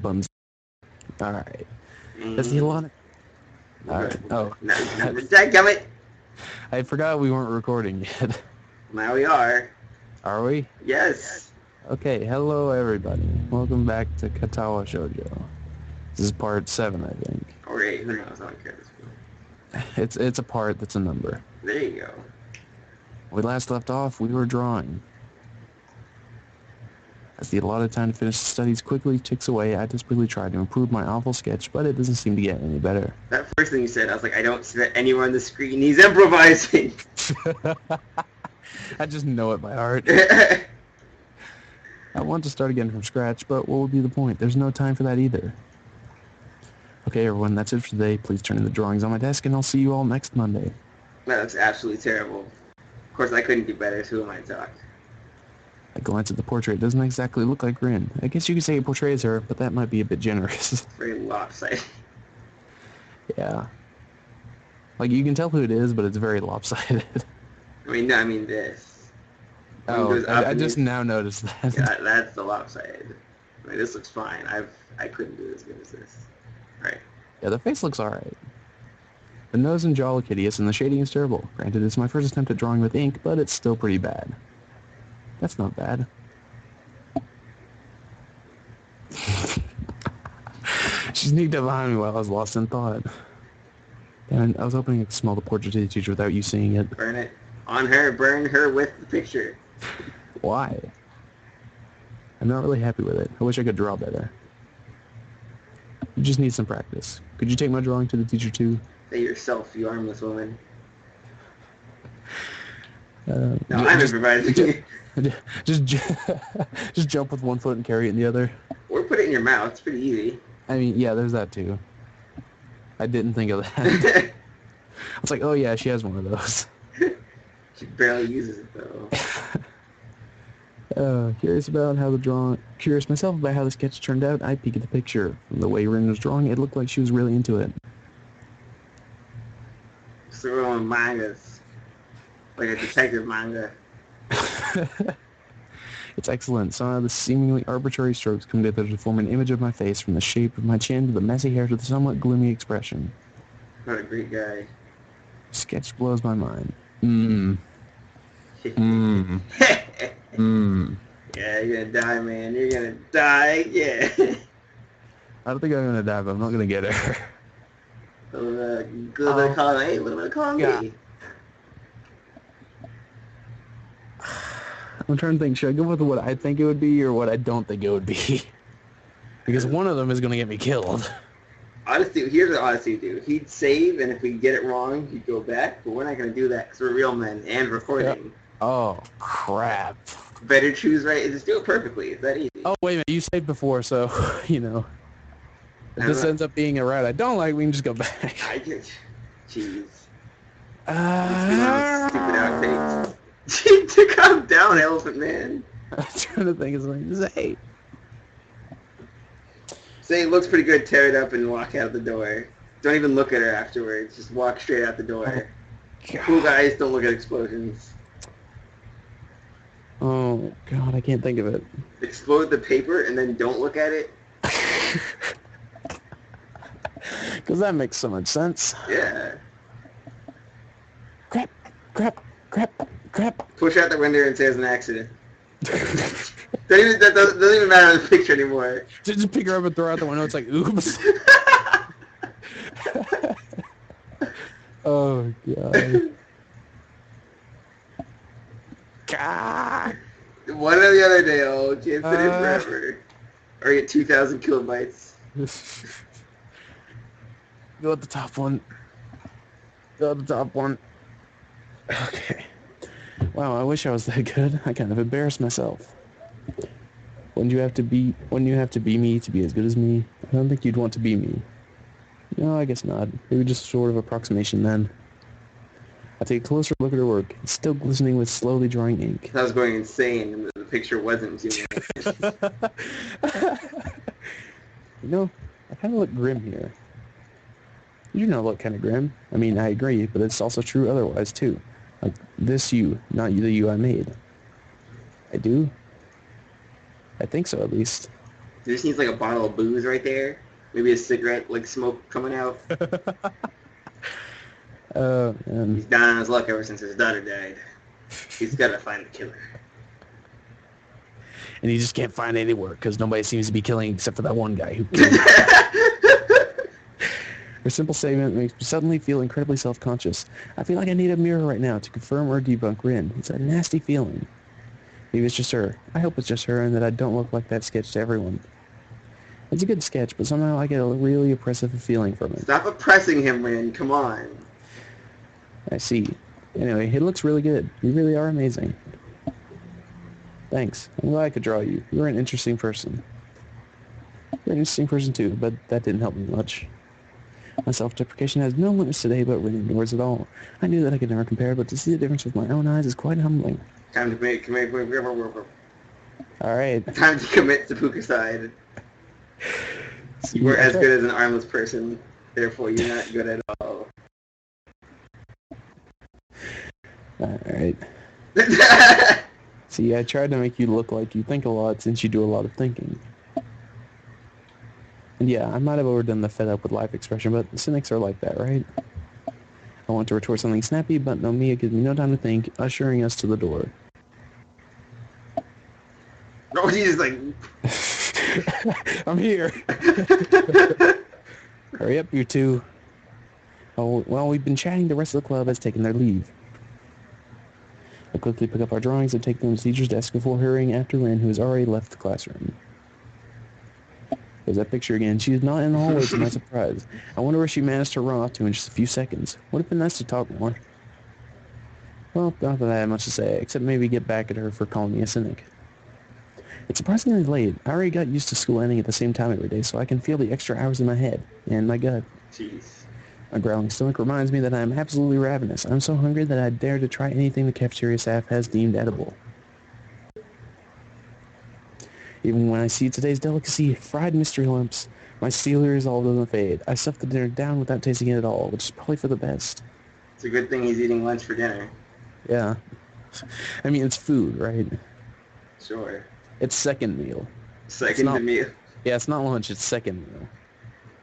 buttons. Alright. That's the Alana. Alright. Oh. Dadgummit! I forgot we weren't recording yet. Now we are. Are we? Yes. Okay, hello everybody. Welcome back to Katawa Shoujo. This is part 7, I think. Or 8, who knows? I don't care this point. It's a part that's a number. There you go. When we last left off, we were drawing. As the allotted time to finish the studies quickly ticks away, I desperately try to improve my awful sketch, but it doesn't seem to get any better. That first thing you said, I was like, I don't see that anywhere on the screen. He's improvising. I just know it by heart. I want to start again from scratch, but what would be the point? There's no time for that either. Okay, everyone, that's it for today. Please turn in the drawings on my desk, and I'll see you all next Monday. No, that's absolutely terrible. Of course, I couldn't do better, so who am I to talk? I glance at the portrait. It doesn't exactly look like Rin. I guess you could say it portrays her, but that might be a bit generous. Very lopsided. Yeah. Like, you can tell who it is, but it's very lopsided. I mean this. Oh, I just now noticed that. Yeah, that's the lopsided. I mean, this looks fine. I couldn't do as good as this. Right. Yeah, the face looks alright. The nose and jaw look hideous, and the shading is terrible. Granted, it's my first attempt at drawing with ink, but it's still pretty bad. That's not bad. She sneaked up behind me while I was lost in thought. And I was hoping I could smell the portrait to the teacher without you seeing it. Burn it. On her. Burn her with the picture. Why? I'm not really happy with it. I wish I could draw better. You just need some practice. Could you take my drawing to the teacher too? Say yourself, you armless woman. No, I'm improvising. Just jump with one foot and carry it in the other. Or put it in your mouth. It's pretty easy. I mean, yeah, there's that too. I didn't think of that. I was like, oh yeah, she has one of those. She barely uses it though. Curious myself about how the sketch turned out, I peek at the picture. From the way Rin was drawing, it looked like she was really into it. Throw on mangas. Like a detective manga. It's excellent. Some of the seemingly arbitrary strokes come together to form an image of my face, from the shape of my chin to the messy hair to the somewhat gloomy expression. What a great guy. Sketch blows my mind. Yeah, you're gonna die, man. You're gonna die. Yeah. I don't think I'm gonna die, but I'm not gonna get her. A little bit of column A, a little bit of column B. Yeah. I'm trying to think, should I go with what I think it would be or what I don't think it would be? Because one of them is going to get me killed. Honestly, here's what Odyssey would do. He'd save, and if we get it wrong, he'd go back. But we're not going to do that because we're real men and recording. Yep. Oh, crap. Better choose right. Just do it perfectly. It's that easy. Oh, wait a minute. You saved before, so, you know. If this ends up being a route I don't like, we can just go back. I just... Jeez. Stupid outtakes. To calm down, Elephant Man. I'm trying to think of something to say. Say it looks pretty good, tear it up and walk out the door. Don't even look at her afterwards. Just walk straight out the door. Oh, cool guys don't look at explosions. Oh, God, I can't think of it. Explode the paper and then don't look at it. Because that makes so much sense. Yeah. Crap. Push out the window and say it's an accident. That doesn't even matter in the picture anymore. Just pick her up and throw her out the window. It's like, oops. Oh, God. One or the other day, can't sit in forever. Or get 2,000 kilobytes. Go at the top one. Okay. Wow, I wish I was that good. I kind of embarrassed myself. Wouldn't you have to be me to be as good as me? I don't think you'd want to be me. No, I guess not. Maybe just sort of approximation then. I take a closer look at her work. It's still glistening with slowly drying ink. I was going insane and the picture wasn't zooming in. You know, I kind of look grim here. You do not look kind of grim. I mean, I agree, but it's also true otherwise, too. Like, this you, not the you I made. I do? I think so, at least. There just needs like a bottle of booze right there. Maybe a cigarette, like smoke coming out. Man. He's down on his luck ever since his daughter died. He's gotta find the killer. And he just can't find any work because nobody seems to be killing except for that one guy who killed him. Her simple statement makes me suddenly feel incredibly self-conscious. I feel like I need a mirror right now to confirm or debunk Rin. It's a nasty feeling. Maybe it's just her. I hope it's just her and that I don't look like that sketch to everyone. It's a good sketch, but somehow I get a really oppressive feeling from it. Stop oppressing him, Rin. Come on. I see. Anyway, it looks really good. You really are amazing. Thanks. I'm glad I could draw you. You're an interesting person. You're an interesting person too, but that didn't help me much. My self-deprecation has no limits today, but Rin ignores it all. I knew that I could never compare, but to see the difference with my own eyes is quite humbling. Time to commit. All right. Time to commit seppuku-side. You were as good as an armless person, therefore you're not good at all. All right. See, I tried to make you look like you think a lot since you do a lot of thinking. And yeah, I might have overdone the fed up with life expression, but cynics are like that, right? I want to retort something snappy, but Nomiya gives me no time to think, ushering us to the door. No, he's like... I'm here. Hurry up, you two. Oh, well, we've been chatting. The rest of the club has taken their leave. I quickly pick up our drawings and take them to the teacher's desk before hurrying after Rin, who has already left the classroom. There's that picture again. She is not in the hallway to my surprise. I wonder where she managed to run off to in just a few seconds. Would have been nice to talk more. Well, not that I have much to say, except maybe get back at her for calling me a cynic. It's surprisingly late. I already got used to school ending at the same time every day, so I can feel the extra hours in my head and my gut. Jeez. My growling stomach reminds me that I am absolutely ravenous. I'm so hungry that I dare to try anything the cafeteria staff has deemed edible. Even when I see today's delicacy, fried mystery lumps, my steely resolve doesn't fade. I stuff the dinner down without tasting it at all, which is probably for the best. It's a good thing he's eating lunch for dinner. Yeah. I mean, it's food, right? Sure. It's second meal. Second meal? Yeah, it's not lunch, it's second meal.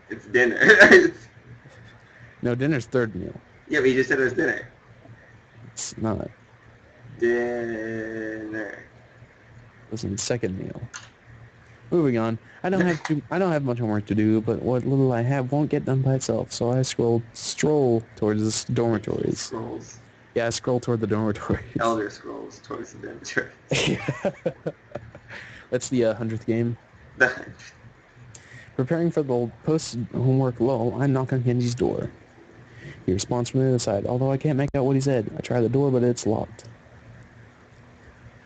It's dinner. No, dinner's third meal. Yeah, but you just said it was dinner. It's not. Dinner. Listen, second meal. Moving on. I don't have much homework to do, but what little I have won't get done by itself, so I stroll towards the dormitories. Scrolls. Yeah, I scroll toward the dormitories. Elder Scrolls towards the dormitories. That's the 100th game. Preparing for the post-homework lull, I knock on Kenji's door. He responds from the other side, although I can't make out what he said. I try the door, but it's locked.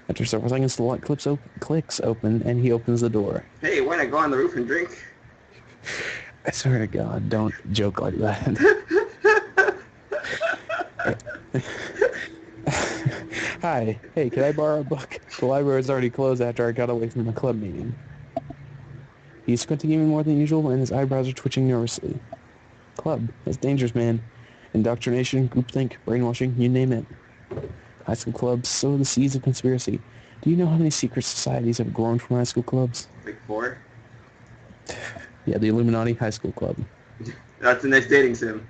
After several seconds, the lock clicks open, and he opens the door. Hey, why not go on the roof and drink? I swear to God, don't joke like that. Hi. Hey, can I borrow a book? The library's already closed after I got away from the club meeting. He's squinting even more than usual, and his eyebrows are twitching nervously. Club. That's dangerous, man. Indoctrination, groupthink, brainwashing, you name it. High school clubs sow the seeds of conspiracy. Do you know how many secret societies have grown from high school clubs? Like 4? Yeah, the Illuminati High School Club. That's the next dating sim.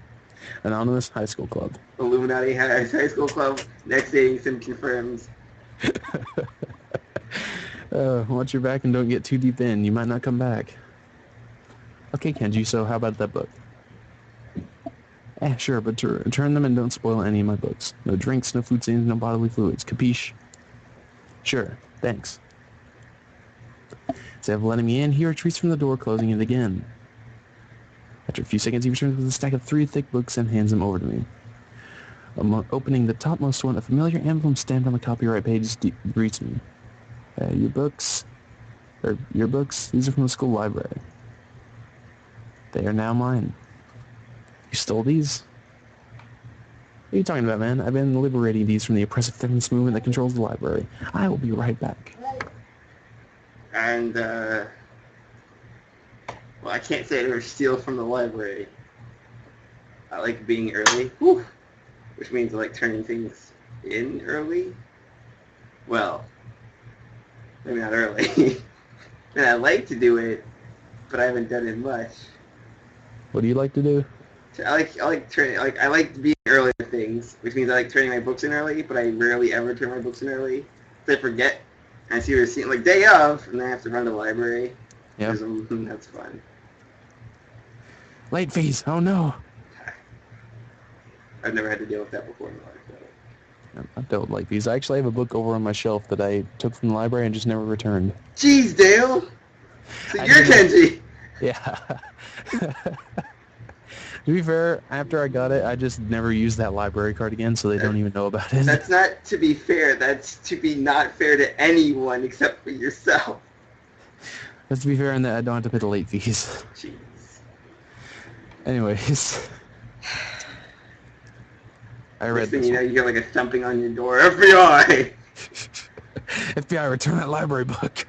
Anonymous High School Club. Illuminati High School Club. Next dating sim confirms. Watch your back and don't get too deep in. You might not come back. Okay, Kenji, so how about that book? Sure, but return them and don't spoil any of my books. No drinks, no food stains, no bodily fluids. Capiche? Sure, thanks. Instead of letting me in, he retreats from the door, closing it again. After a few seconds, he returns with a stack of 3 thick books and hands them over to me. Opening the topmost one, a familiar emblem stamped on the copyright page greets me. Your books? These are from the school library. They are now mine. You stole these? What are you talking about, man? I've been liberating these from the oppressive feminist movement that controls the library. I will be right back. And, well, I can't say I ever steal from the library. I like being early. Whew. Which means I like turning things in early. Well, maybe not early. And I like to do it, but I haven't done it much. What do you like to do? I like being early to things, which means I like turning my books in early, but I rarely ever turn my books in early. So I forget, and I see what scene like day of, and then I have to run to the library. Yeah. That's fun. Late fees. Oh no. I've never had to deal with that before in my life. I've dealt with late fees. I actually have a book over on my shelf that I took from the library and just never returned. Jeez, Dale. So you're Kenji. Yeah. To be fair, after I got it, I just never used that library card again, so they don't even know about it. That's not to be fair. That's to be not fair to anyone except for yourself. That's to be fair in that I don't have to pay the late fees. Jeez. Anyways. I read this. You know, you get like a thumping on your door. FBI! FBI, return that library book.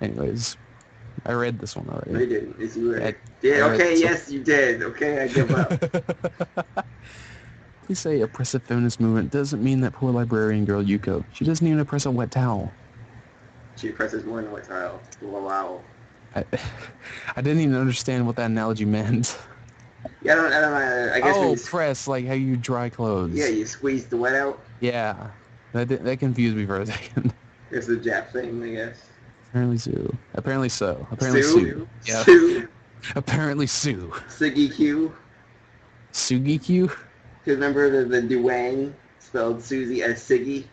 Anyways. I read this one already. No, you didn't. Yes, you read. Yes, you did. Okay, I give up. Please say oppressive feminist movement doesn't mean that poor librarian girl Yuko. She doesn't even oppress a wet towel. She oppresses more than a wet towel. Wow. I didn't even understand what that analogy meant. Yeah, I don't know. I guess press, like how you dry clothes. Yeah, you squeeze the wet out. Yeah. That confused me for a second. It's the Jap thing, I guess. Apparently Sue. Apparently so. Apparently Sue. Yeah. Sue. Apparently Sue. Sugi Q. Sugi Q? Because remember the Duang spelled Susie as Siggy?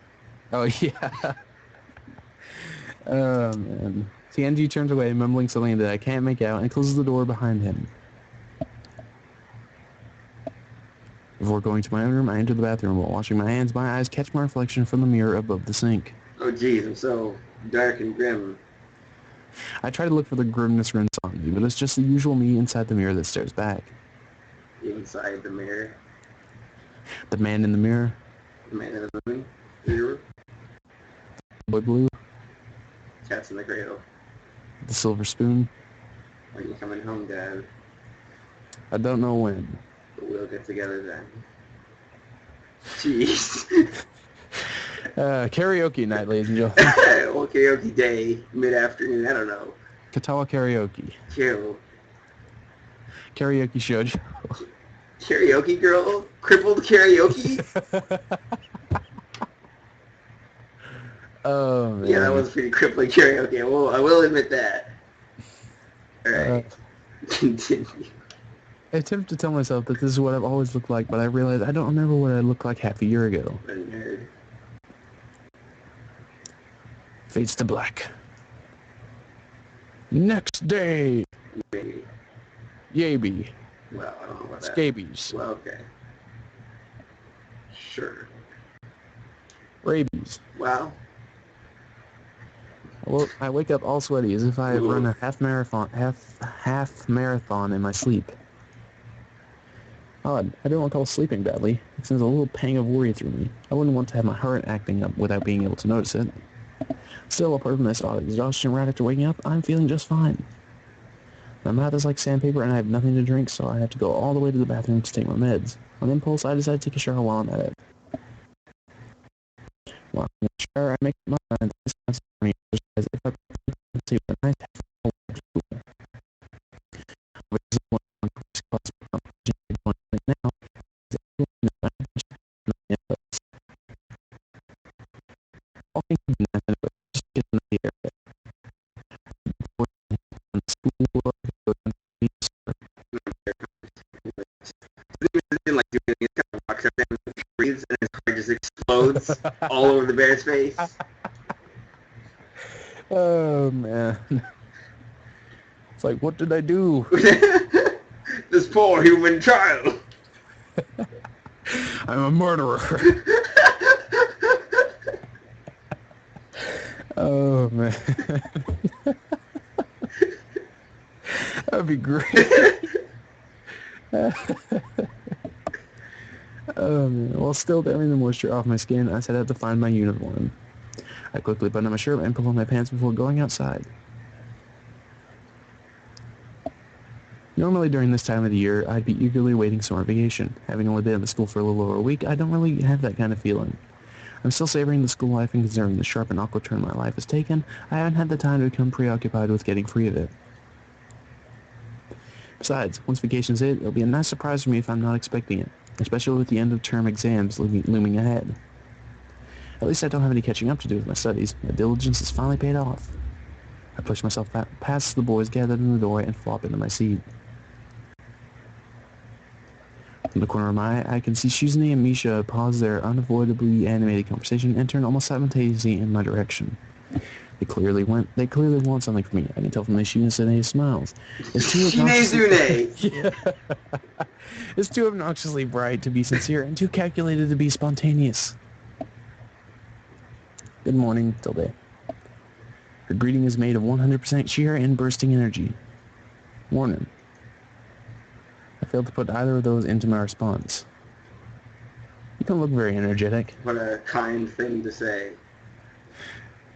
Oh, yeah. Oh, man. Tianji turns away, mumbling something that I can't make out, and closes the door behind him. Before going to my own room, I enter the bathroom. While washing my hands, my eyes catch my reflection from the mirror above the sink. Oh, geez, I'm so dark and grim. I try to look for the grimness runs on me, but it's just the usual me inside the mirror that stares back. Inside the mirror? The man in the mirror? The man in the moon? Mirror? Boy blue? Cats in the cradle? The silver spoon? When you coming home, Dad? I don't know when. But we'll get together then. Jeez. Karaoke night, ladies and gentlemen. Well, karaoke day, mid-afternoon, I don't know. Katawa karaoke. Chill. Karaoke Shoujo. Karaoke girl? Crippled karaoke? Oh, man. Yeah, that was pretty crippling karaoke. I will admit that. Alright. Continue. I attempt to tell myself that this is what I've always looked like, but I realize I don't remember what I looked like half a year ago. What a nerd. Fades to black. Next day. Maybe. Yaby. Well, I don't know about that. Scabies. Well, okay. Sure. Rabies. Well. Well, I wake up all sweaty as if I have run a half marathon in my sleep. Odd. I don't recall sleeping badly. It sends a little pang of worry through me. I wouldn't want to have my heart acting up without being able to notice it. Still, apart from this odd exhaustion right after waking up, I'm feeling just fine. My mouth is like sandpaper and I have nothing to drink, so I have to go all the way to the bathroom to take my meds. On impulse, I decide to take a shower while I'm at it. While in the shower, I make up my mind that this concept for me is as if I see a nice half of school. Which is one of the causes of competition going on now. Is that all things have been nothing but just get in the air. Like doing it, kind of walks up and breathes, and his heart just explodes all over the bear's face. Oh man, it's like, what did I do? This poor human child. I'm a murderer. Oh man, that'd be great. Oh man. While still tearing the moisture off my skin, I set out to find my uniform. I quickly button up my shirt and pull on my pants before going outside. Normally during this time of the year, I'd be eagerly waiting summer vacation. Having only been at the school for a little over a week, I don't really have that kind of feeling. I'm still savoring the school life, and considering the sharp and awkward turn my life has taken, I haven't had the time to become preoccupied with getting free of it. Besides, once vacation's hit, it'll be a nice surprise for me if I'm not expecting it, especially with the end-of-term exams looming ahead. At least I don't have any catching up to do with my studies. My diligence has finally paid off. I push myself past the boys gathered in the doorway and flop into my seat. From the corner of my eye, I can see Shizune and Misha pause their unavoidably animated conversation and turn almost simultaneously in my direction. They clearly want something from me. I can tell from the Shizune smiles. Shizune! Yeah. It's too obnoxiously bright to be sincere and too calculated to be spontaneous. Good morning, Tilde. Her greeting is made of 100% cheer and bursting energy. Morning. I failed to put either of those into my response. You don't look very energetic. What a kind thing to say.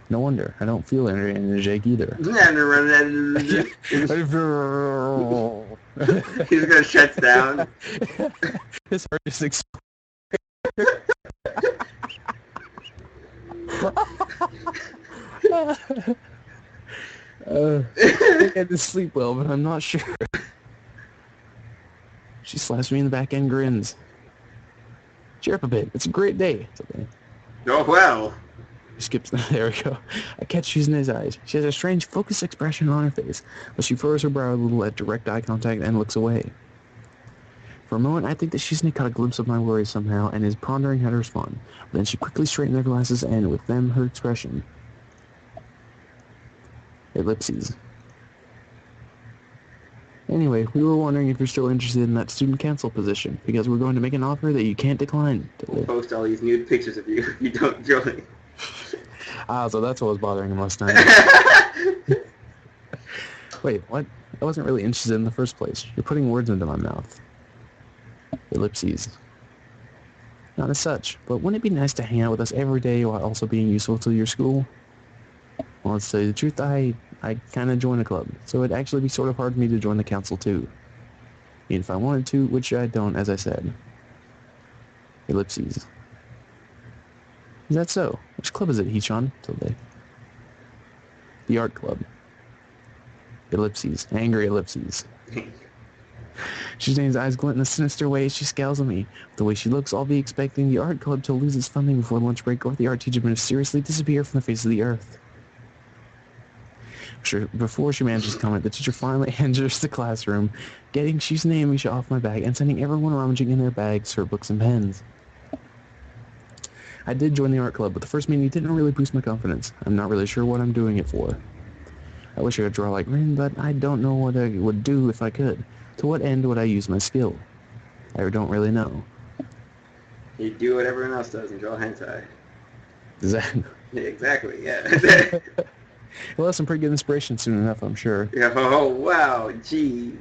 No wonder. I don't feel energetic either. He's gonna shut down. His heart just explodes. I had to sleep well, but I'm not sure. She slaps me in the back and grins. Cheer up a bit. It's a great day. It's okay. Oh, well. She skips. There we go. I catch Shizune's eyes. She has a strange, focused expression on her face, but she furrows her brow a little at direct eye contact and looks away. For a moment, I think that Shizune caught a glimpse of my worries somehow and is pondering how to respond. But then she quickly straightened her glasses and, with them, her expression. Ellipses. Anyway, we were wondering if you're still interested in that student council position, because we're going to make an offer that you can't decline. We'll post all these nude pictures of you if you don't join. So that's what was bothering him last night. Wait, what? I wasn't really interested in the first place. You're putting words into my mouth. Ellipses. Not as such, but wouldn't it be nice to hang out with us every day while also being useful to your school? Well, let's tell you the truth, I kind of joined a club, so it'd actually be sort of hard for me to join the council too. And if I wanted to, which I don't, as I said. Ellipses. Is that so? Which club is it, Hichan? Tilde. The art club. Ellipses. Angry ellipses. Shizune's eyes glint in a sinister way as she scowls at me. The way she looks, I'll be expecting the art club to lose its funding before lunch break or the art teacher to mysteriously disappear from the face of the earth. Sure, before she manages to comment, the teacher finally enters the classroom, getting Shizune and Misha off my back and sending everyone rummaging in their bags for books and pens. I did join the art club, but the first meeting didn't really boost my confidence. I'm not really sure what I'm doing it for. I wish I could draw like Rin, but I don't know what I would do if I could. To what end would I use my skill? I don't really know. You do what everyone else does and draw hentai. Exactly. Exactly, yeah. We'll have some pretty good inspiration soon enough, I'm sure. Yeah, oh, wow, geez.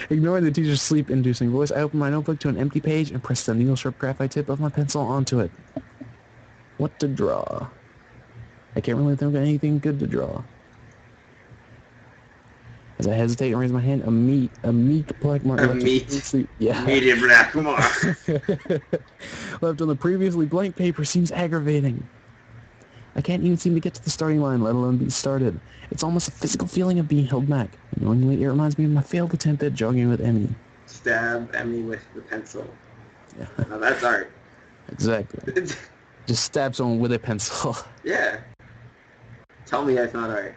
Ignoring the teacher's sleep-inducing voice, I open my notebook to an empty page and press the needle-sharp graphite tip of my pencil onto it. What to draw? I can't really think of anything good to draw. As I hesitate and raise my hand, a meek black mark medium black mark left on the previously blank paper seems aggravating. I can't even seem to get to the starting line, let alone be started. It's almost a physical feeling of being held back. Annoyingly, it reminds me of my failed attempt at jogging with Emmy. Stab Emmy with the pencil. Yeah. Now that's art. Exactly. Just stab someone with a pencil. Yeah. Tell me that's not art.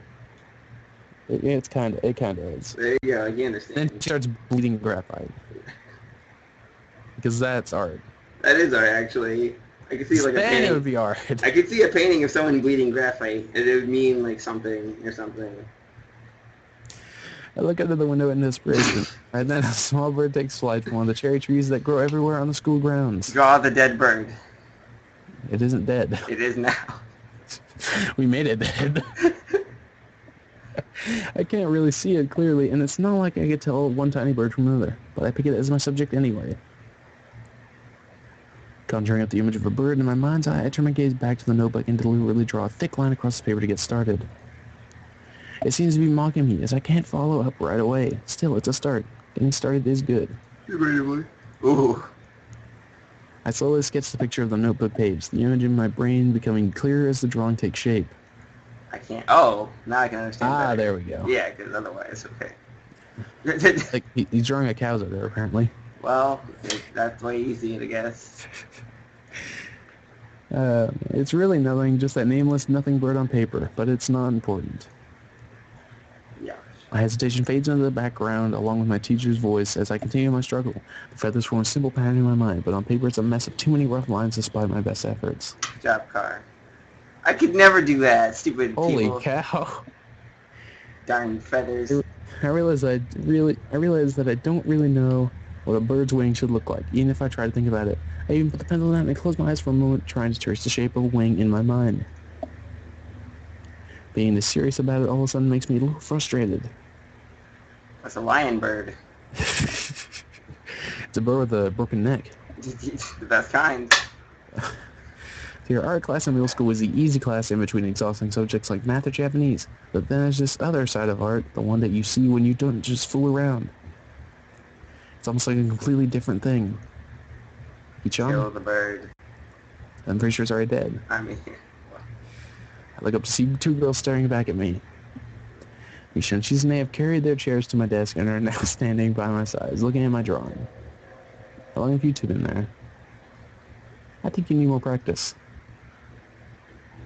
It kind of is. There you go, you understand. Then she starts bleeding graphite. Because that's art. That is art, actually. I could see like a painting. It would be art. I could see a painting of someone bleeding graphite. It would mean like something or something. I look out of the window in desperation, and then a small bird takes flight from one of the cherry trees that grow everywhere on the school grounds. Draw the dead bird. It isn't dead. It is now. We made it dead. I can't really see it clearly, and it's not like I could tell one tiny bird from another, but I pick it as my subject anyway. Conjuring up the image of a bird in my mind's eye, I turn my gaze back to the notebook and deliberately draw a thick line across the paper to get started. It seems to be mocking me, as I can't follow up right away. Still, it's a start. Getting started is good. Ooh. I slowly sketched the picture of the notebook page, the image in my brain becoming clearer as the drawing takes shape. I can't. Oh, now I can understand better. There we go. Yeah, because otherwise, okay. Like, he's drawing a cows out there, apparently. Well, that's way easy, I guess. It's really nothing, just that nameless nothing bird on paper, but it's not important. Yeah. My hesitation fades into the background, along with my teacher's voice, as I continue my struggle. The feathers form a simple pattern in my mind, but on paper it's a mess of too many rough lines despite my best efforts. Good job, Car. I could never do that, stupid Holy people. cow! Darn feathers. I realize that I don't really know what a bird's wing should look like, even if I try to think about it. I even put the pencil down and close my eyes for a moment, trying to trace the shape of a wing in my mind. Being this serious about it all of a sudden makes me a little frustrated. That's a lion bird. It's a bird with a broken neck. The best kind. Your art class in middle school was the easy class in between exhausting subjects like math or Japanese. But then there's this other side of art, the one that you see when you don't just fool around. It's almost like a completely different thing. Kill the bird. I'm pretty sure it's already dead. I mean, I look up to see two girls staring back at me. Misha and Shizune have carried their chairs to my desk and are now standing by my sides, looking at my drawing. How long have you two been there? I think you need more practice.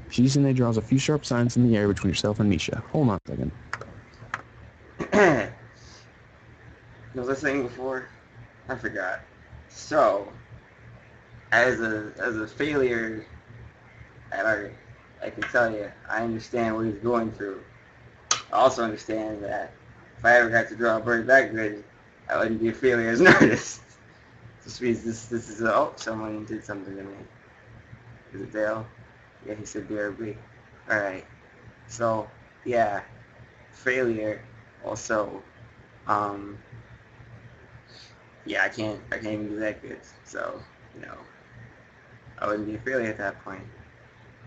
Shizune draws a few sharp signs in the air between herself and Misha. Hold on a second. was I saying before? I forgot. So, as a failure at art, I can tell you, I understand what he's going through. I also understand that if I ever got to draw a bird that good, I wouldn't be a failure as an artist. This means this is someone did something to me. Is it Dale? Yeah, he said BRB. Alright. So, yeah. Failure. Also, yeah, I can't even do that good. So, I wouldn't be a failure at that point.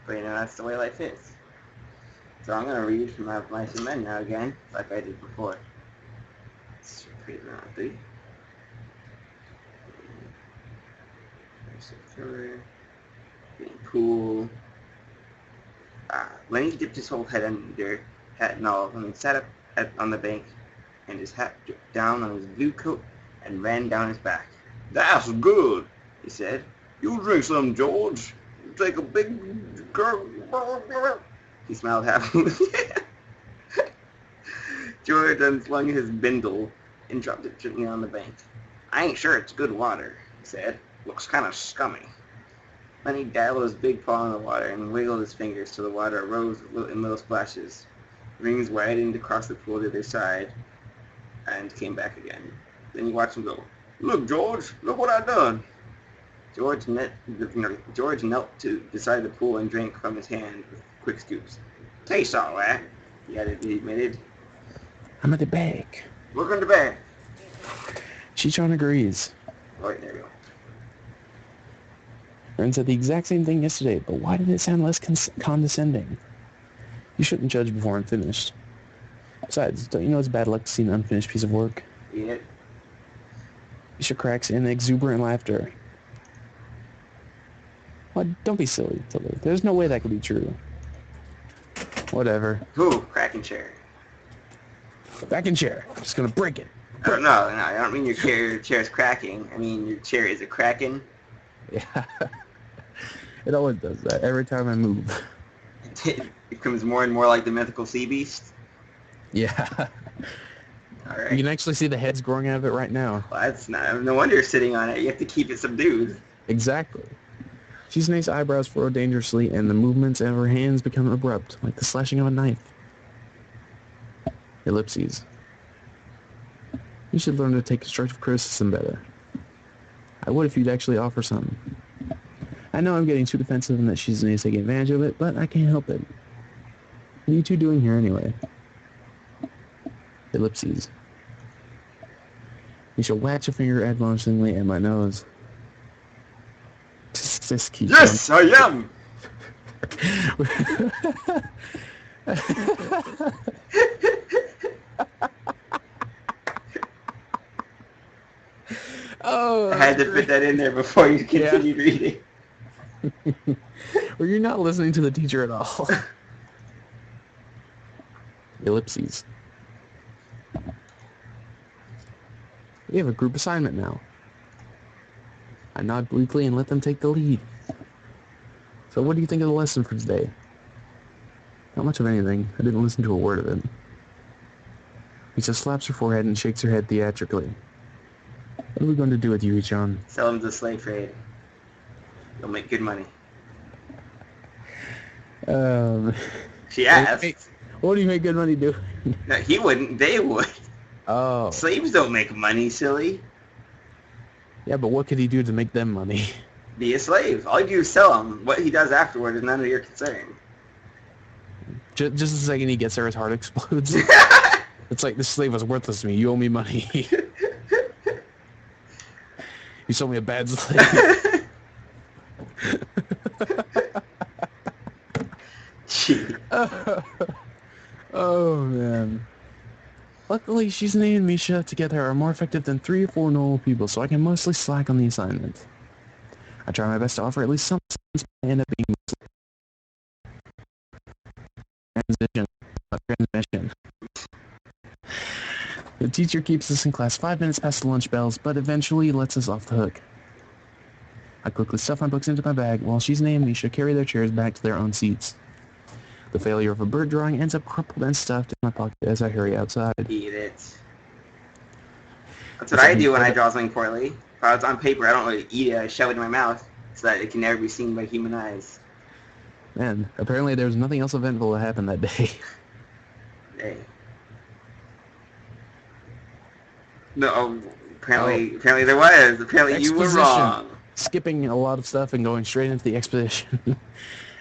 But, that's the way life is. So I'm going to read from my cement now again, like I did before. Let's repeat now, 3. September. Being cool. Lenny dipped his whole head under hat and all, and then sat up on the bank, and his hat dripped down on his blue coat and ran down his back. "That's good," he said. "You drink some, George. You take a big... He smiled happily. George unslung his bindle and dropped it gently on the bank. "I ain't sure it's good water," he said. "Looks kind of scummy." Then he dabbled his big paw in the water and wiggled his fingers till the water arose in little splashes. Rings widened across the pool to the other side and came back again. Then he watched him go. "Look, George, look what I done." George knelt beside the pool and drank from his hand with quick scoops. "Tastes all right," he admitted. I'm at the back. "Look in the bag." Shichon agrees. Oh, wait, there we go. Ren said the exact same thing yesterday, but why did it sound less condescending? You shouldn't judge before I'm finished. Besides, don't you know it's bad luck to see an unfinished piece of work? Yeah. Misha cracks in exuberant laughter. What? Don't be silly, Tilly. There's no way that could be true. Whatever. Ooh, cracking chair. Back in chair. I'm just gonna break it. Oh, no, I don't mean your chair's cracking. I mean your chair is a cracking. Yeah. It always does that every time I move. It becomes more and more like the mythical sea beast. Yeah. All right. You can actually see the heads growing out of it right now. Well, that's no wonder you're sitting on it. You have to keep it subdued. Exactly. Shizune's eyebrows furrow dangerously, and the movements of her hands become abrupt, like the slashing of a knife. Ellipses. You should learn to take constructive criticism better. I would if you'd actually offer some. I know I'm getting too defensive and that Shizune is taking advantage of it, but I can't help it. What are you two doing here anyway? Ellipses. You shall wax your finger admonishingly at my nose. Just keep Yes, I am! Oh, I had to fit that in there before you continued reading. Or you're not listening to the teacher at all. Ellipses. We have a group assignment now. I nod bleakly and let them take the lead. So what do you think of the lesson for today? Not much of anything. I didn't listen to a word of it. Misha slaps her forehead and shakes her head theatrically. What are we going to do with you, Ichan? Sell him to slave trade. You'll make good money. She asked. What do you make good money doing? No, he wouldn't. They would. Oh. Slaves don't make money, silly. Yeah, but what could he do to make them money? Be a slave. All you do is sell him. What he does afterward is none of your concern. Just the second he gets there, his heart explodes. It's like, this slave was worthless to me. You owe me money. You sold me a bad slave. Oh, man. Luckily, she's named Misha together are more effective than 3 or 4 normal people, so I can mostly slack on the assignment. I try my best to offer at least some sense, but I end up being transmission. The teacher keeps us in class 5 minutes past the lunch bells, but eventually lets us off the hook. I quickly stuff my books into my bag, while she's named Misha carry their chairs back to their own seats. The failure of a bird drawing ends up crumpled and stuffed in my pocket as I hurry outside. Eat it. That's what I do when I draw something poorly. If I was on paper, I don't really eat it. I shove it in my mouth so that it can never be seen by human eyes. Man, apparently there was nothing else eventful that happened that day. Hey. No, apparently there was. Apparently you were wrong. Skipping a lot of stuff and going straight into the exposition.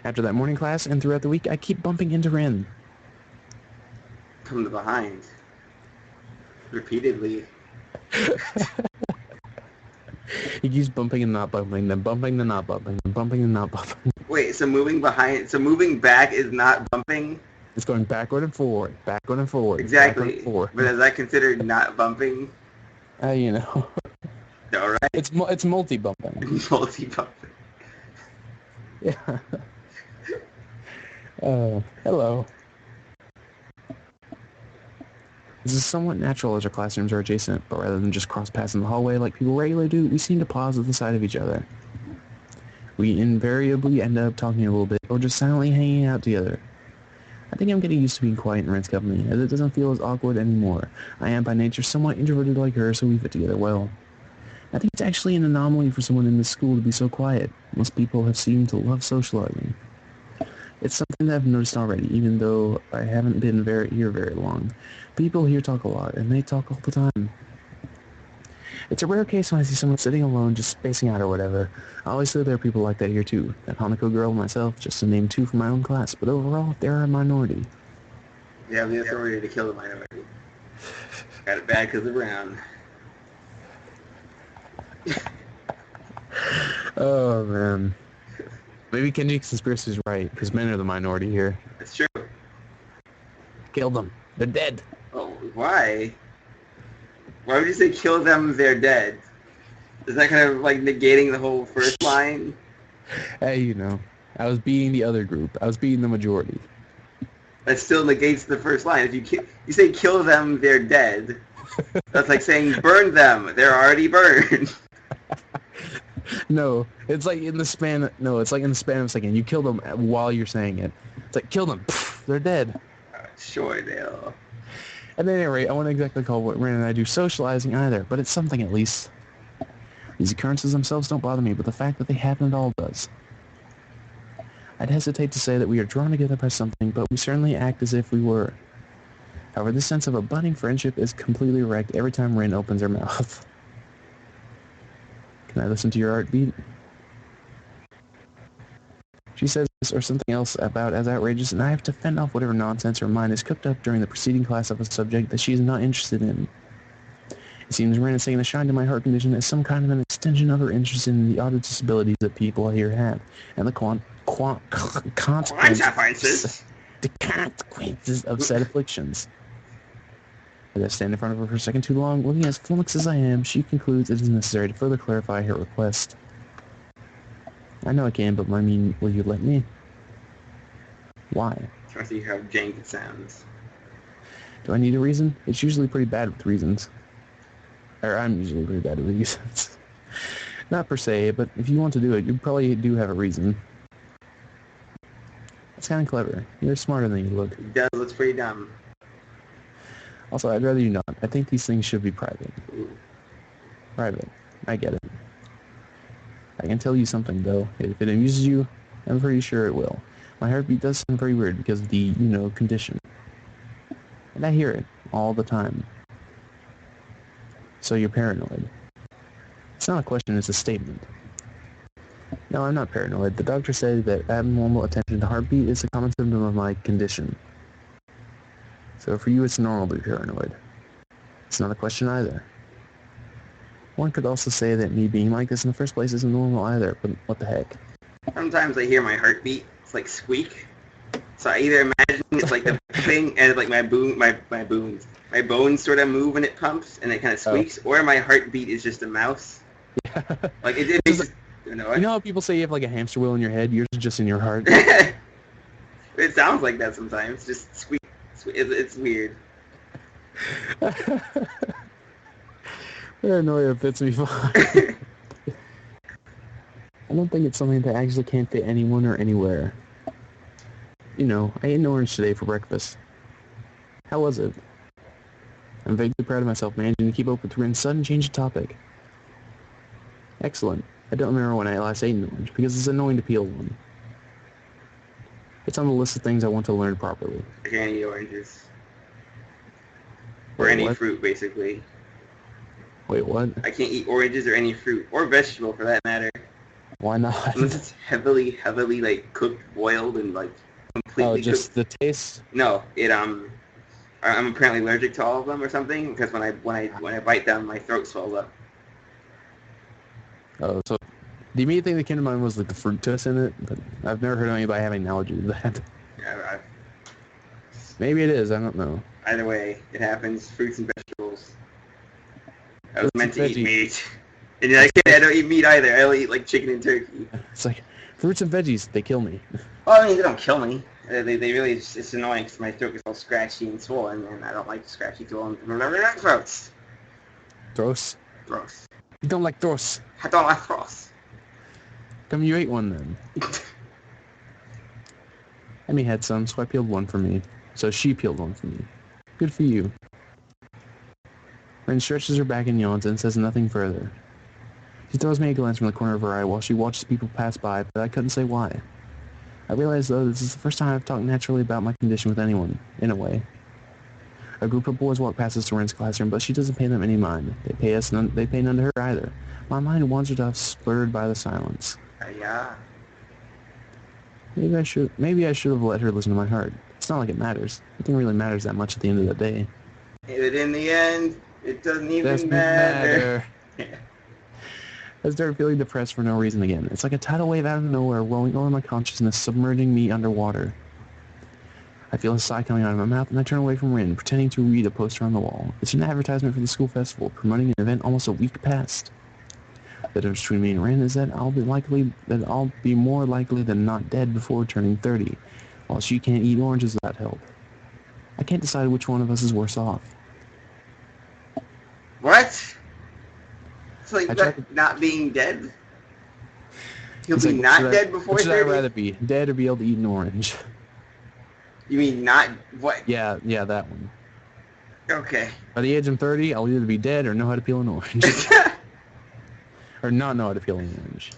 After that morning class and throughout the week, I keep bumping into Rin. From the behind. Repeatedly. He keeps bumping and not bumping, then bumping and not bumping, then bumping and not bumping. Wait, so moving back is not bumping? It's going backward and forward, backward and forward. Exactly. And forward. But is that considered not bumping? You know. All right. It's multi-bumping. Multi-bumping. Yeah. Hello. This is somewhat natural as our classrooms are adjacent, but rather than just cross paths in the hallway like people regularly do, we seem to pause at the side of each other. We invariably end up talking a little bit, or just silently hanging out together. I think I'm getting used to being quiet in Ren's company, as it doesn't feel as awkward anymore. I am by nature somewhat introverted like her, so we fit together well. I think it's actually an anomaly for someone in this school to be so quiet. Most people have seemed to love socializing. It's something that I've noticed already, even though I haven't been here very long. People here talk a lot, and they talk all the time. It's a rare case when I see someone sitting alone, just spacing out or whatever. I always say there are people like that here too. That Hanako girl and myself, just to name 2 from my own class, but overall, they're a minority. You have the authority to kill the minority. Got it bad because of Brown. Oh, man. Maybe Kenji's conspiracy is right, because men are the minority here. That's true. Killed them. They're dead. Oh, why? Why would you say kill them, they're dead? Is that kind of like negating the whole first line? Hey, you know, I was beating the other group. I was beating the majority. That still negates the first line. If you say kill them, they're dead. That's like saying burn them, they're already burned. No, it's like in the span of a second. You kill them while you're saying it. It's like, kill them. Pff, they're dead. Sure, Dale. At any rate, I won't exactly call what Ren and I do socializing either, but it's something at least. These occurrences themselves don't bother me, but the fact that they happen at all does. I'd hesitate to say that we are drawn together by something, but we certainly act as if we were. However, this sense of a budding friendship is completely wrecked every time Ren opens her mouth. Can I listen to your heartbeat? She says this or something else about as outrageous, and I have to fend off whatever nonsense her mind has cooked up during the preceding class of a subject that she is not interested in. It seems Ren is taking a shine to my heart condition as some kind of an extension of her interest in the other disabilities that people here have, and the consequences of said afflictions. As I stand in front of her for a second too long, looking as flummoxed as I am, she concludes it is necessary to further clarify her request. I know I can, but I mean, will you let me? Why? Trying to see how jank it sounds. Do I need a reason? It's usually pretty bad with reasons. Or I'm usually pretty bad with reasons. Not per se, but if you want to do it, you probably do have a reason. It's kind of clever. You're smarter than you look. It does look pretty dumb. Also, I'd rather you not. I think these things should be private. Ooh. Private. I get it. I can tell you something, though. If it amuses you, I'm pretty sure it will. My heartbeat does sound very weird because of the, condition. And I hear it all the time. So you're paranoid. It's not a question, it's a statement. No, I'm not paranoid. The doctor said that abnormal attention to heartbeat is a common symptom of my condition. So for you, it's normal to be paranoid. It's not a question either. One could also say that me being like this in the first place isn't normal either, but what the heck. Sometimes I hear my heartbeat. It's like squeak. So I either imagine it's like the thing and like my bones sort of move when it pumps and it kind of squeaks, or my heartbeat is just a mouse. Yeah. Like it makes. You know how people say you have like a hamster wheel in your head? Yours is just in your heart. It sounds like that sometimes. Just squeak. It's weird. Paranoia fits me fine. I don't think it's something that actually can't fit anyone or anywhere. I ate an orange today for breakfast. How was it? I'm vaguely proud of myself managing to keep up with Rin's sudden change of topic. Excellent. I don't remember when I last ate an orange, because it's annoying to peel one. It's on the list of things I want to learn properly. I can't eat oranges. Or any fruit, basically. Wait, what? I can't eat oranges or any fruit, or vegetable for that matter. Why not? Unless it's heavily, like, cooked, boiled, and, like, completely just cooked. The taste? No, I'm apparently allergic to all of them or something, because when I bite them, my throat swells up. Oh, so the immediate thing that came to mind was like the fructose in it, but I've never heard of anybody having an allergy to that. Yeah, Maybe it is, I don't know. Either way, it happens. Fruits and vegetables. I was meant to eat meat. And I don't eat meat either. I only eat like chicken and turkey. It's like, fruits and veggies, they kill me. Well, I mean, they don't kill me. They really, it's annoying because my throat gets all scratchy and swollen, and I don't like scratchy, swollen throats. Gross? Gross. You don't like throats? I don't like throats. Come you ate one then. Emmy had some, so I peeled one for me. So she peeled one for me. Good for you. Ren stretches her back and yawns and says nothing further. She throws me a glance from the corner of her eye while she watches people pass by, but I couldn't say why. I realize, though, this is the first time I've talked naturally about my condition with anyone, in a way. A group of boys walk past us to Ren's classroom, but she doesn't pay them any mind. They pay none to her either. My mind wanders off, spurred by the silence. Yeah. Maybe I should have let her listen to my heart. It's not like it matters. Nothing really matters that much at the end of the day. But in the end, it doesn't even matter. I started feeling depressed for no reason again. It's like a tidal wave out of nowhere rolling over my consciousness, submerging me underwater. I feel a sigh coming out of my mouth, and I turn away from Rin, pretending to read a poster on the wall. It's an advertisement for the school festival, promoting an event almost a week past. The difference between me and Rin is that I'll be more likely than not dead before turning 30, while she can't eat oranges without help. I can't decide which one of us is worse off. What? It's like not being dead? He'll be not dead before 30? Which should I rather be? Dead or be able to eat an orange? You mean not what? Yeah, that one. Okay. By the age of 30, I'll either be dead or know how to peel an orange. Or not know how to peel an orange.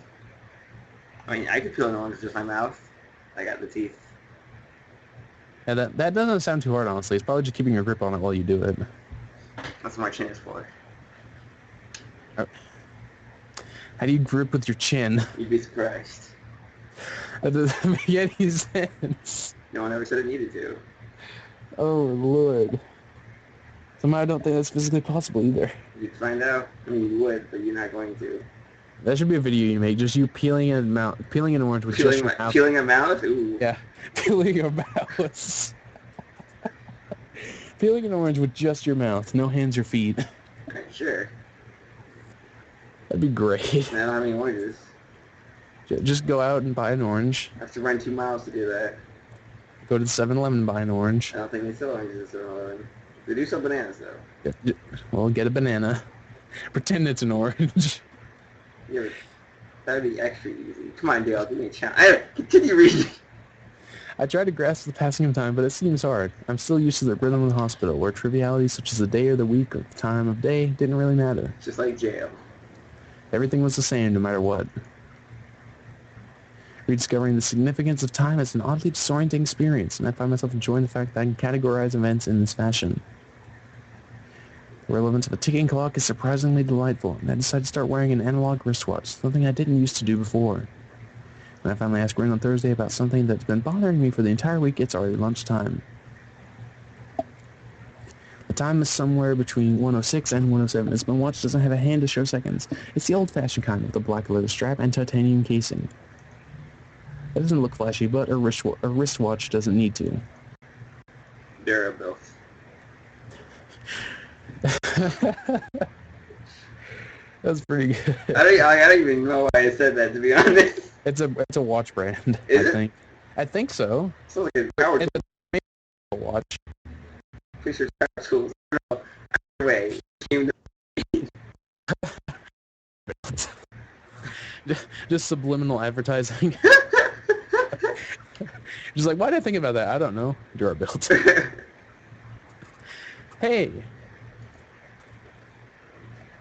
I mean, I could peel an orange with my mouth. I got the teeth. Yeah, that doesn't sound too hard, honestly. It's probably just keeping your grip on it while you do it. That's what my chin is for. How do you grip with your chin? You'd be surprised. That doesn't make any sense. No one ever said it needed to. Oh, Lord. Somehow I don't think that's physically possible either. You'd find out. I mean, you would, but you're not going to. That should be a video you make, just you peeling an orange with just your mouth. Peeling a mouth? Ooh. Yeah, peeling your mouth. Peeling an orange with just your mouth, no hands or feet. Sure. That'd be great. I don't have any oranges. Just go out and buy an orange. I have to run 2 miles to do that. Go to the 7-Eleven and buy an orange. I don't think they sell oranges at 7-Eleven. They do sell bananas, though. Well, get a banana. Pretend it's an orange. Yeah, that'd be extra easy. Come on, Dale, give me a chance. Continue reading. I try to grasp the passing of time, but it seems hard. I'm still used to the rhythm of the hospital, where trivialities such as the day or the week or the time of day didn't really matter. Just like jail. Everything was the same, no matter what. Rediscovering the significance of time is an oddly disorienting experience, and I find myself enjoying the fact that I can categorize events in this fashion. The relevance of a ticking clock is surprisingly delightful, and I decided to start wearing an analog wristwatch, something I didn't used to do before. When I finally ask Rin on Thursday about something that's been bothering me for the entire week, it's already lunchtime. The time is somewhere between 1:06 and 1:07, as my watch doesn't have a hand to show seconds. It's the old-fashioned kind with the black leather strap and titanium casing. It doesn't look flashy, but a wristwatch doesn't need to. Durable. That's pretty good. I don't even know why I said that, to be honest. It's a watch brand, Is I it? think. I think so. Sounds like a power It's a watch. pretty sure it's power tools. I don't know. Either way, came to Just subliminal advertising. Just like, why did I think about that? I don't know. Durability. Hey.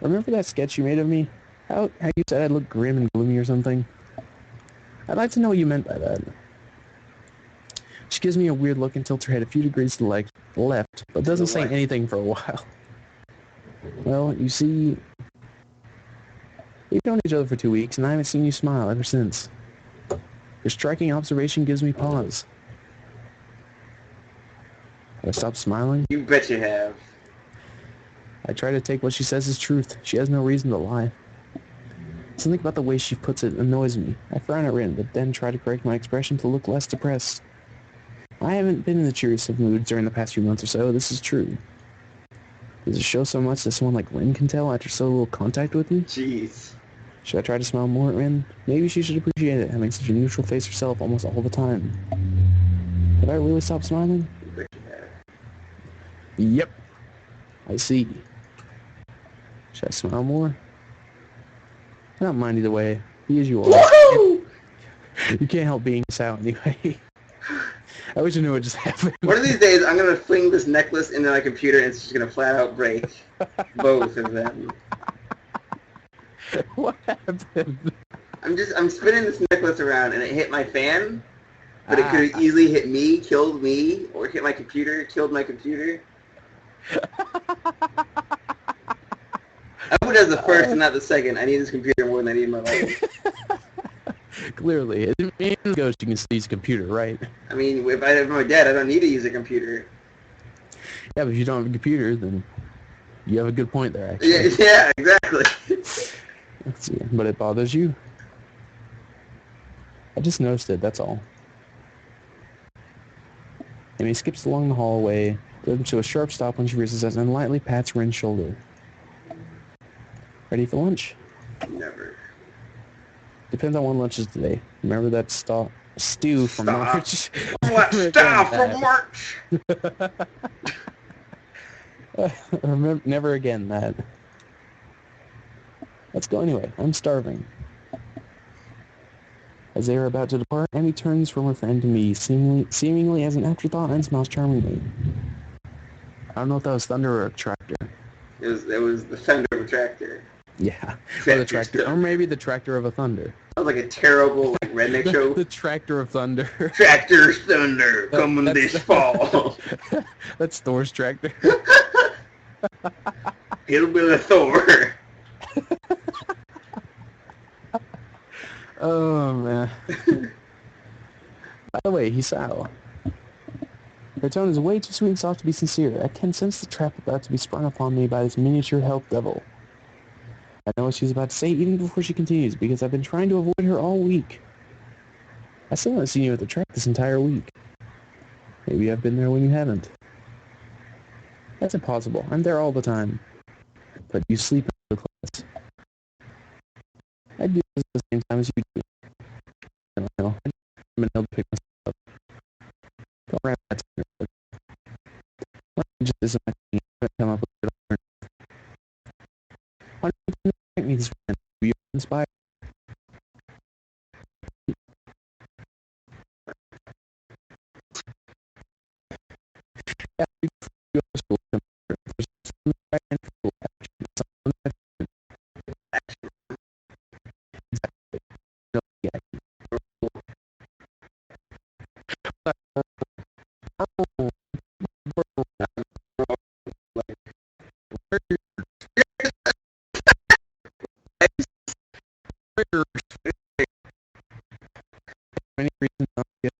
Remember that sketch you made of me? How you said I'd look grim and gloomy or something? I'd like to know what you meant by that. She gives me a weird look and tilts her head a few degrees to the left, but doesn't say anything for a while. Well, you see, we've known each other for 2 weeks, and I haven't seen you smile ever since. Your striking observation gives me pause. Have I stopped smiling? You bet you have. I try to take what she says as truth. She has no reason to lie. Something about the way she puts it annoys me. I frown at Rin, but then try to correct my expression to look less depressed. I haven't been in the cheeriest of moods during the past few months or so, this is true. Does it show so much that someone like Rin can tell after so little contact with me? Jeez. Should I try to smile more at Rin? Maybe she should appreciate it, having such a neutral face herself almost all the time. Have I really stopped smiling? You bet you have. Yep. I see. Should I smile more? I don't mind either way. Be as you are. Woohoo! You can't help being sour anyway. I wish I knew what just happened. One of these days, I'm going to fling this necklace into my computer and it's just going to flat out break. Both of them. What happened? I'm spinning this necklace around and it hit my fan, but it could have easily hit me, killed me, or hit my computer, killed my computer. I put it as the first and not the second. I need this computer more than I need my life. Clearly. It means Ghost, you can still use a computer, right? I mean, if I'm my dad, I don't need to use a computer. Yeah, but if you don't have a computer, then you have a good point there, actually. Yeah, exactly. Let's see. But it bothers you? I just noticed it, that's all. Amy skips along the hallway, comes to a sharp stop when she realizes that and lightly pats Rin's shoulder. Ready for lunch? Never. Depends on what lunch is today. Remember that stew from March? What stuff from March? Remember, never again that. Let's go anyway. I'm starving. As they are about to depart, Amy turns from her friend to me, seemingly as an afterthought, and smiles charmingly. I don't know if that was thunder or a tractor. It was the thunder of a tractor. Yeah, or the tractor, or maybe the tractor of a thunder. Sounds like a terrible redneck show. The tractor of thunder. Tractor's thunder coming this fall. That's Thor's tractor. Hillbilly Thor. Oh man. By the way, Hisao. Her tone is way too sweet and soft to be sincere. I can sense the trap about to be sprung upon me by this miniature help devil. I know what she's about to say even before she continues, because I've been trying to avoid her all week. I still haven't seen you at the track this entire week. Maybe I've been there when you haven't. That's impossible. I'm there all the time. But you sleep in the class. I do this at the same time as you do. I don't know. I'm able to pick myself up. Don't wrap that to your Why don't you just isn't my thing? Come up with it. Why don't you make me this weekend? Are you inspired? Yeah, you go to school. There's something right in school. Something right in yeah. Oh, many reasons not to get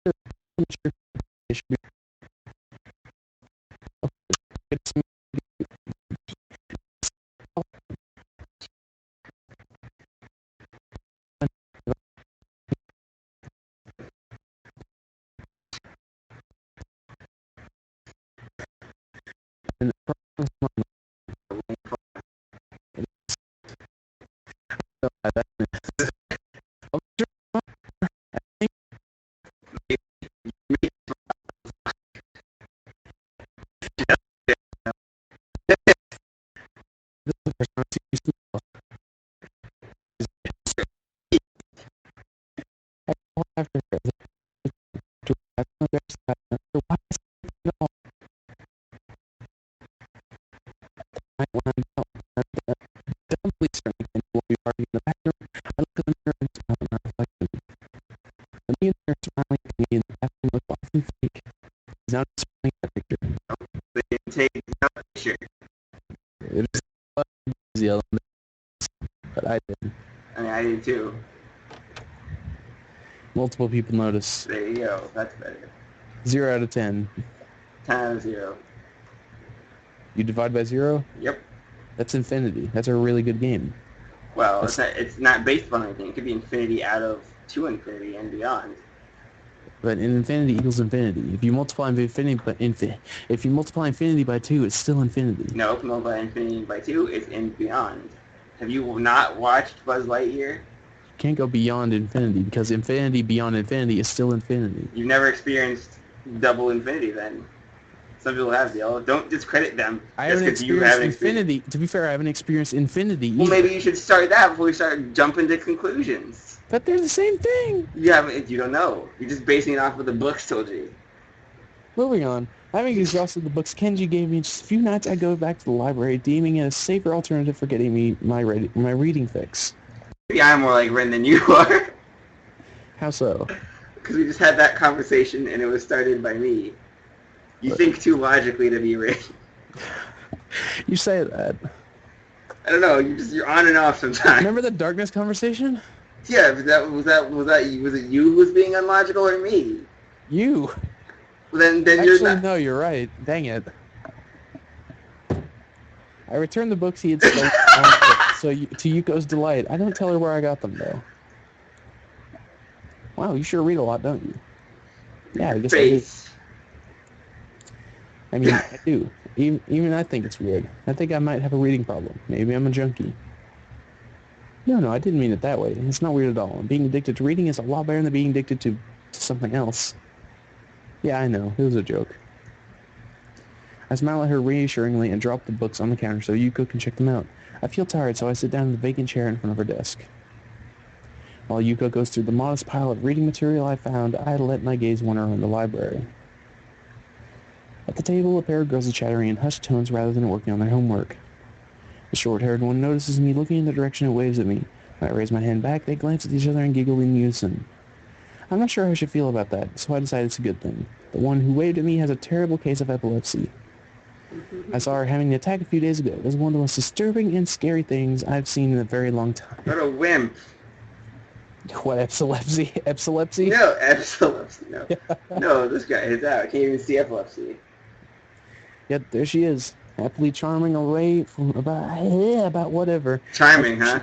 sure it should be it's and please certainly can will be arguing in the bathroom. I look at the mirror and smile at my reflection. The me and her smiling at me in the bathroom look awfully fake. He's not smiling at that picture. They didn't take that picture. It is easy element, but I did. I mean, I did too. Multiple people notice. There you go. That's better. 0 out of 10. 10 out of 0. You divide by 0? Yep. That's infinity. That's a really good game. Well, it's not based on anything. It could be infinity out of to infinity and beyond. But infinity equals infinity. If you multiply infinity by 2, it's still infinity. No, multiply infinity by 2 is in beyond. Have you not watched Buzz Lightyear? You can't go beyond infinity because infinity beyond infinity is still infinity. You've never experienced double infinity then. Some people have, Dale. Don't discredit them. I haven't experienced infinity. To be fair, I haven't experienced infinity Well, either. maybe you should start that before we start jumping to conclusions. But they're the same thing. You don't know. You're just basing it off what the books told you. Moving on. Having exhausted the books Kenji gave me just a few nights, I go back to the library, deeming it a safer alternative for getting me my reading fix. Maybe I'm more like Ren than you are. How so? Because we just had that conversation and it was started by me. You think too logically to be Ren. You say that. I don't know. You're on and off sometimes. Remember the darkness conversation? Yeah, but was it you who was being unlogical or me? You. Then Actually, you're not. no, you're right. Dang it. I returned the books he had stolen to Yuko's delight. I don't tell her where I got them, though. Wow, you sure read a lot, don't you? Yeah, I guess Face. I do. I mean, I do. Even I think it's weird. I think I might have a reading problem. Maybe I'm a junkie. No, I didn't mean it that way. It's not weird at all. Being addicted to reading is a lot better than being addicted to something else. Yeah, I know. It was a joke. I smile at her reassuringly and drop the books on the counter so Yuko can check them out. I feel tired, so I sit down in the vacant chair in front of her desk. While Yuko goes through the modest pile of reading material I found, I let my gaze wander around the library. At the table, a pair of girls are chattering in hushed tones rather than working on their homework. The short-haired one notices me looking in the direction and waves at me. When I raise my hand back, they glance at each other and giggle in unison. I'm not sure how I should feel about that, so I decide it's a good thing. The one who waved at me has a terrible case of epilepsy. I saw her having the attack a few days ago. It was one of the most disturbing and scary things I've seen in a very long time. What a wimp. What, epilepsy? Epilepsy? No, epilepsy, no. No, this guy is out. I can't even see epilepsy. Yep, there she is. Happily charming away from about whatever. Charming, huh?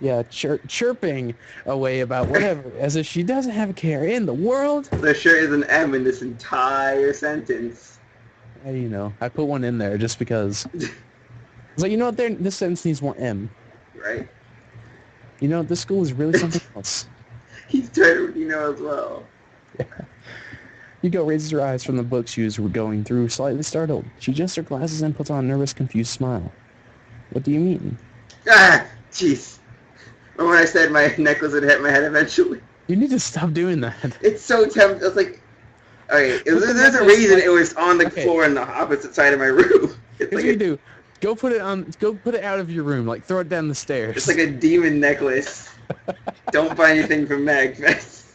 Yeah, chirping away about whatever, as if she doesn't have a care in the world. There sure is an M in this entire sentence. You know, I put one in there just because. It's like, you know what, this sentence needs more M. Right? You know, this school is really something else. He's trying to, as well. Yuko raises her eyes from the book she was going through, slightly startled. She adjusts her glasses and puts on a nervous, confused smile. What do you mean? Ah, jeez. Remember when I said my necklace would hit my head eventually? You need to stop doing that. It's so tempting. It's like, okay, there's a reason it was on the floor on the opposite side of my room. Here's what you do. Go put it out of your room. Like, throw it down the stairs. It's like a demon necklace. Don't buy anything from MagFest.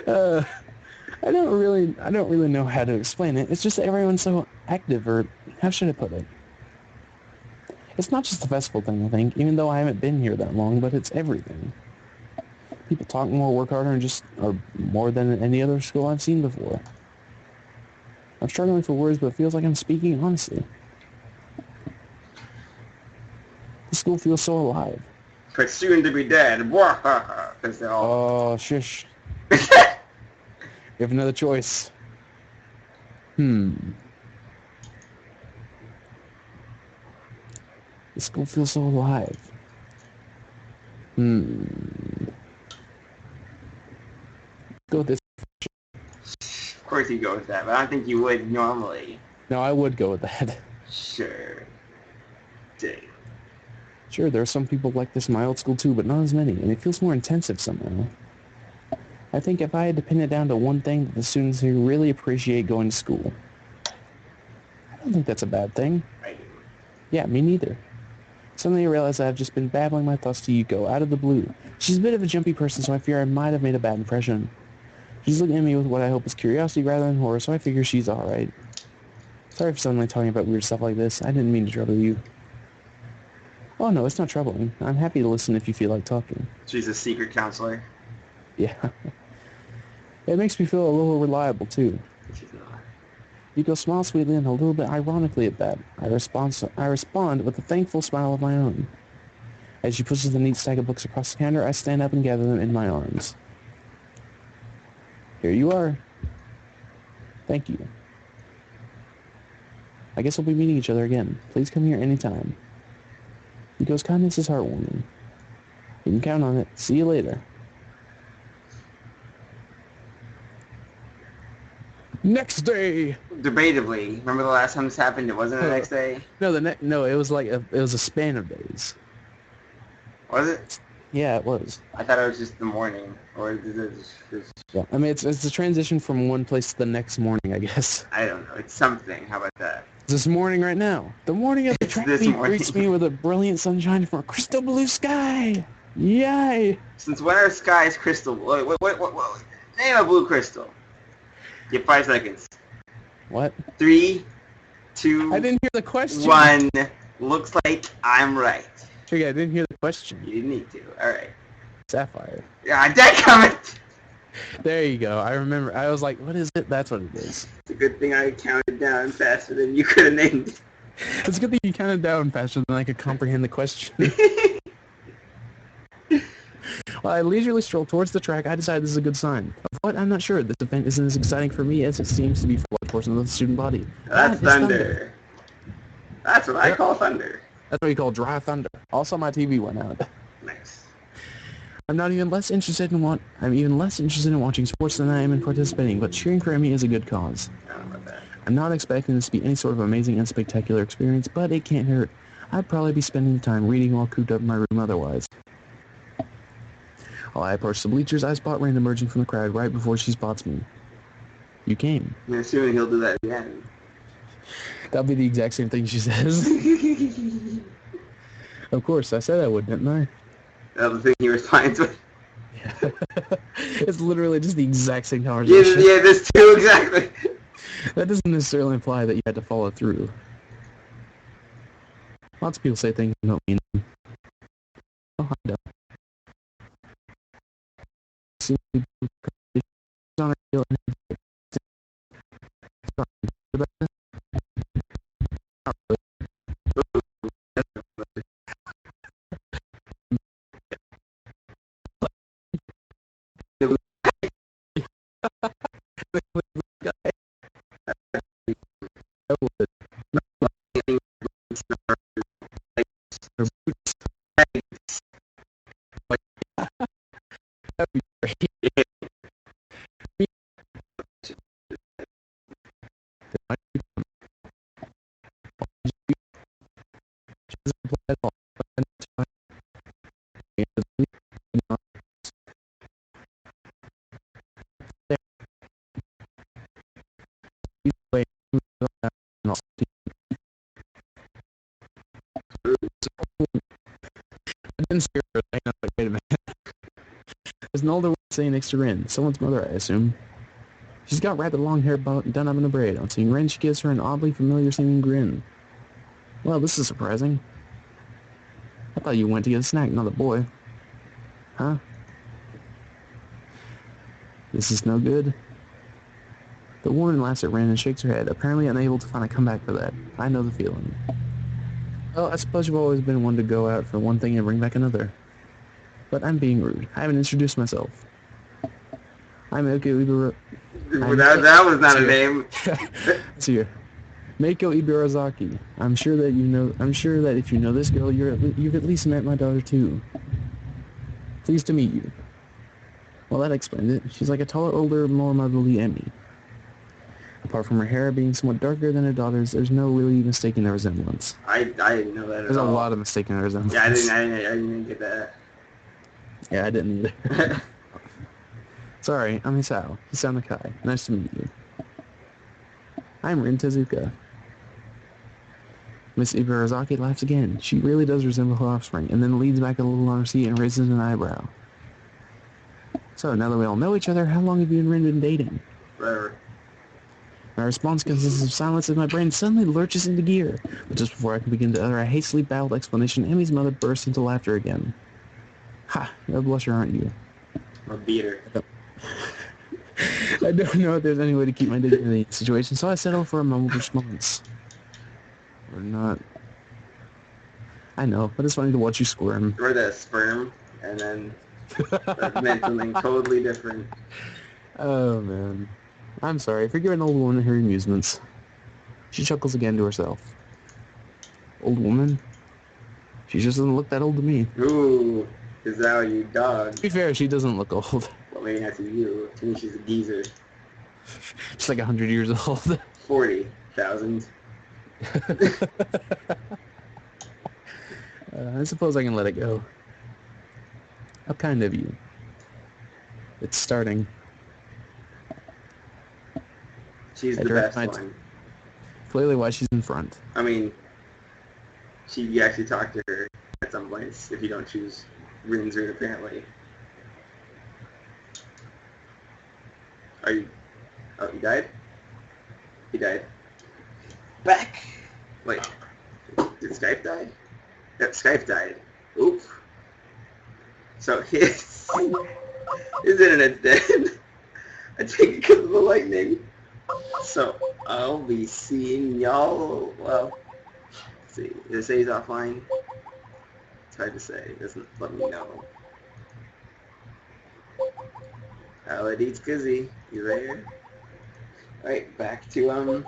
I don't really know how to explain it. It's just that everyone's so active, or how should I put it? It's not just the festival thing, I think, even though I haven't been here that long, but it's everything. People talk more, work harder, and just are more than any other school I've seen before. I'm struggling for words, but it feels like I'm speaking honestly. The school feels so alive. But soon to be dead. Because they're all... Oh, shush. You have another choice. The school feels so alive. Go with this. Of course you go with that, but I don't think you would normally. No, I would go with that. Sure. Dang. Sure, there are some people like this in my old school too, but not as many, and it feels more intensive somehow. I think if I had to pin it down to one thing, that the students here really appreciate going to school. I don't think that's a bad thing. I do. Yeah, me neither. Suddenly I realize that I've just been babbling my thoughts to Yuko, out of the blue. She's a bit of a jumpy person, so I fear I might have made a bad impression. She's looking at me with what I hope is curiosity rather than horror, so I figure she's alright. Sorry for suddenly talking about weird stuff like this. I didn't mean to trouble you. Oh no, it's not troubling. I'm happy to listen if you feel like talking. She's a secret counselor. Yeah. It makes me feel a little reliable, too. She's not. Yuko smiles sweetly and a little bit ironically at that. I respond with a thankful smile of my own. As she pushes the neat stack of books across the counter, I stand up and gather them in my arms. Here you are. Thank you. I guess we'll be meeting each other again. Please come here anytime. Yuko's kindness is heartwarming. You can count on it. See you later. Next day. Debatably, remember the last time this happened? It wasn't the next day. No, it was like it was a span of days. Was it? Yeah, it was. I thought it was just the morning, or is it just... Yeah, I mean it's a transition from one place to the next morning, I guess. I don't know. It's something. How about that? It's this morning right now. The morning of the track meet greets me with a brilliant sunshine from a crystal blue sky. Yay! Since when are skies crystal? Wait, name a blue crystal. Give 5 seconds. What? 3, 2, I didn't hear the question. 1. Looks like I'm right. Okay, I didn't hear the question. You didn't need to. All right. Sapphire. Yeah, dadgummit! There you go. I remember. I was like, what is it? That's what it is. It's a good thing I counted down faster than you could have named it. It's a good thing you counted down faster than I could comprehend the question. While I leisurely stroll towards the track, I decide this is a good sign. Of what? I'm not sure. This event isn't as exciting for me as it seems to be for a portion of the student body. That's thunder. That's what I call thunder. That's what you call dry thunder. Also, my TV went out. Nice. I'm even less interested in watching sports than I am in participating, but cheering for Emmy is a good cause. I don't know about that. I'm not expecting this to be any sort of amazing and spectacular experience, but it can't hurt. I'd probably be spending time reading while cooped up in my room otherwise. While I approach the bleachers, I spot Rand emerging from the crowd right before she spots me. You came. I'm assuming he'll do that again. That'll be the exact same thing she says. Of course, I said I would, didn't I? That was the thing he responds with. Yeah. It's literally just the exact same conversation. Yeah, this too, exactly. That doesn't necessarily imply that you had to follow through. Lots of people say things you don't mean them. Oh, I don't. Why did you come? Why did you? She doesn't reply at all. And it's fine. And it's really not there. Either way, and I'll see you. I didn't see her. I was like, wait a minute. There's an older woman sitting next to Rin. Someone's mother, I assume. She's got rather long hair done up in a braid. On seeing Rin, she gives her an oddly familiar-seeming grin. Well, this is surprising. I thought you went to get a snack, not a boy. Huh? This is no good. The woman laughs at Rin and shakes her head, apparently unable to find a comeback for that. I know the feeling. Well, I suppose you've always been one to go out for one thing and bring back another. But I'm being rude. I haven't introduced myself. I'm Meiko Ibura... That was not a name. It's here. Meiko Ibarazaki. I'm sure that if you know this girl, you've at least met my daughter too. Pleased to meet you. Well, that explains it. She's like a taller, older, more motherly Emmy. Apart from her hair being somewhat darker than her daughter's, there's no really mistaking the resemblance. I didn't know that at all. There's a lot of mistaking the resemblance. Yeah, I didn't get that. Yeah, I didn't either. Sorry, I'm Hisao. Hisao Nakai. Nice to meet you. I'm Rin Tezuka. Miss Ibarazaki laughs again. She really does resemble her offspring, and then leans back a little on her seat and raises an eyebrow. So, now that we all know each other, how long have you and Rin been dating? Forever. My response consists of silence as my brain suddenly lurches into gear. But just before I can begin to utter a hastily babbled explanation, Emmy's mother bursts into laughter again. Ha! No blusher, aren't you? A beater. I don't know if there's any way to keep my dignity in the situation, so I settle for a mumbled response. Or not. I know, but it's funny to watch you squirm. Or the sperm, and then that meant something totally different. Oh, man. I'm sorry. Forgive an old woman and her amusements. She chuckles again to herself. Old woman? She just doesn't look that old to me. Ooh, is that what you dog? To be fair, she doesn't look old. Well, maybe not to you. To me, she's a geezer. She's like 100 years old. 40,000. I suppose I can let it go. How kind of you. It's starting. She's the best one. Clearly why she's in front. I mean, you actually talk to her at some points if you don't choose Rin's route, apparently. Are you... Oh, he died? He died. Back! Wait. Did Skype die? Yep, Skype died. Oop. So his internet's dead. I take it because of the lightning. So I'll be seeing y'all. Well, let's see. Did it say he's offline? It's hard to say. It doesn't let me know. Howard eats Kizzy. You there? Alright, back to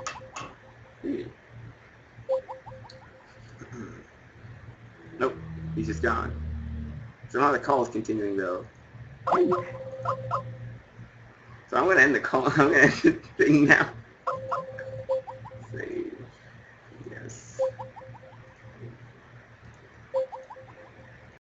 Nope, he's just gone. Somehow the call is continuing though. So I'm gonna end the call. I'm gonna end the thing now.